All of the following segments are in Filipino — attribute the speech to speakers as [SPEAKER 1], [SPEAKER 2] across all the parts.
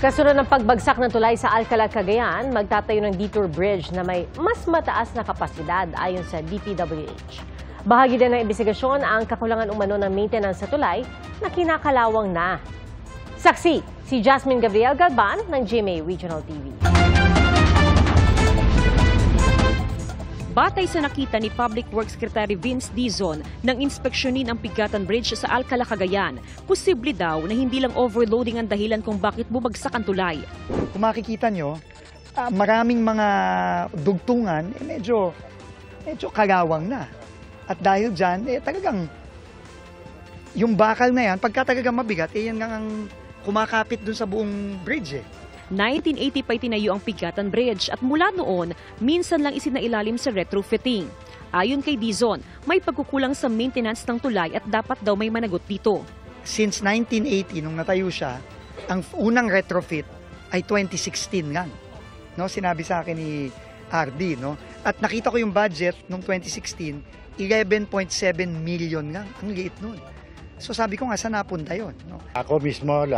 [SPEAKER 1] Kasunod ng pagbagsak ng tulay sa Alcalá, Cagayan, magtatayo ng detour bridge na may mas mataas na kapasidad ayon sa DPWH. Bahagi din ng imbestigasyon ang kakulangan umano ng maintenance sa tulay na kinakalawang na. Saksi, si Jasmine Gabriel Galban ng GMA Regional TV.
[SPEAKER 2] Batay sa nakita ni Public Works Secretary Vince Dizon nang inspeksyonin ang Pigatan Bridge sa Alcalá, Cagayan, posible daw na hindi lang overloading ang dahilan kung bakit bumagsak ang tulay.
[SPEAKER 3] Kung makikita nyo, maraming mga dugtungan, medyo kalawang na. At dahil dyan, talagang yung bakal na yan, pagka talagang mabigat, yan nga ang kumakapit dun sa buong bridge
[SPEAKER 2] 1980 pa itinayo ang Pigatan Bridge at mula noon, minsan lang isinailalim sa retrofitting. Ayon kay Dizon, may pagkukulang sa maintenance ng tulay at dapat daw may managot dito.
[SPEAKER 3] Since 1980, nung natayo siya, ang unang retrofit ay 2016 lang. No, sinabi sa akin ni RD. No? At nakita ko yung budget nung 2016, 11.7 million lang. Ang liit nun. So sabi ko nga, saan napunta yun? No?
[SPEAKER 4] Ako mismo,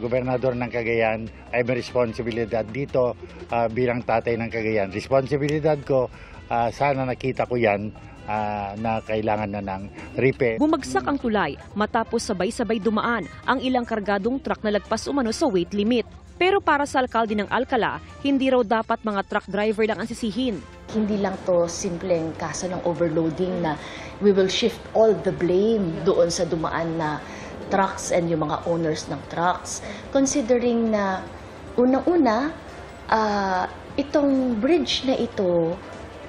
[SPEAKER 4] gobernador ng Cagayan, ay may responsibilidad dito bilang tatay ng Cagayan. Responsibilidad ko, sana nakita ko yan na kailangan na ng repair.
[SPEAKER 2] Bumagsak ang tulay matapos sabay-sabay dumaan ang ilang kargadong truck na lagpas umano sa weight limit. Pero para sa alkalde ng Alcalá, hindi raw dapat mga truck driver lang ang sisihin.
[SPEAKER 5] Hindi lang to simpleng kaso ng overloading na we will shift all the blame doon sa dumaan na trucks and yung mga owners ng trucks. Considering na unang-una, itong bridge na ito,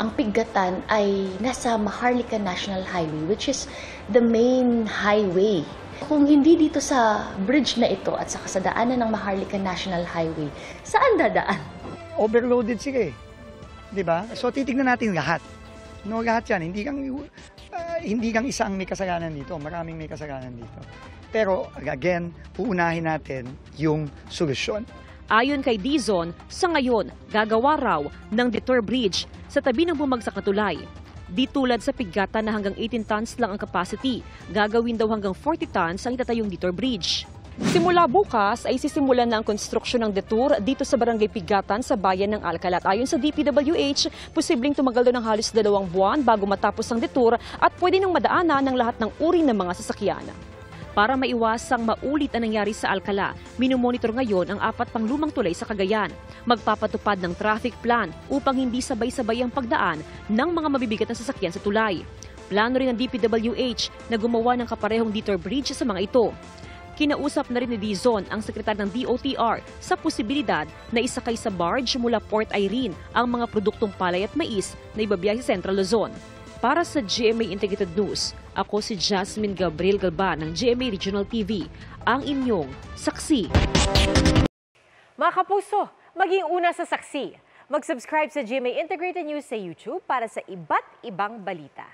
[SPEAKER 5] ang Pigatan ay nasa Maharlika National Highway, which is the main highway. Kung hindi dito sa bridge na ito at sa kasadaanan ng Maharlika National Highway, saan dadaan?
[SPEAKER 3] Overloaded sila Diba? So titignan natin lahat. No, lahat yan. Hindi kang isa ang may kasalanan dito. Maraming may kasalanan dito. Pero again, uunahin natin yung solusyon.
[SPEAKER 2] Ayon kay Dizon, sa ngayon, gagawa raw ng detour bridge sa tabi ng bumagsak na tulay. Di tulad sa Pigatan na hanggang 18 tons lang ang capacity, gagawin daw hanggang 40 tons ang itatayong detour bridge. Simula bukas ay sisimulan na ang konstruksyon ng detour dito sa Barangay Pigatan sa bayan ng Alcalá. Ayon sa DPWH, posibleng tumagal daw ng halos 2 buwan bago matapos ang detour at pwede nang madaanan ng lahat ng uri ng mga sasakyan. Para maiwasang maulit ang nangyari sa Alcalá, minomonitor ngayon ang 4 pang lumang tulay sa Cagayan. Magpapatupad ng traffic plan upang hindi sabay-sabay ang pagdaan ng mga mabibigat na sasakyan sa tulay. Plano rin ng DPWH na gumawa ng kaparehong detour bridge sa mga ito. Kinausap na rin ni Dizon ang sekretary ng DOTR sa posibilidad na isakay sa barge mula Port Irene ang mga produktong palay at mais na ibabiyahe sa Central Luzon. Para sa GMA Integrated News, ako si Jasmine Gabriel Galban ng GMA Regional TV, ang inyong saksi.
[SPEAKER 1] Mga kapuso, maging una sa saksi. Mag-subscribe sa GMA Integrated News sa YouTube para sa iba't ibang balita.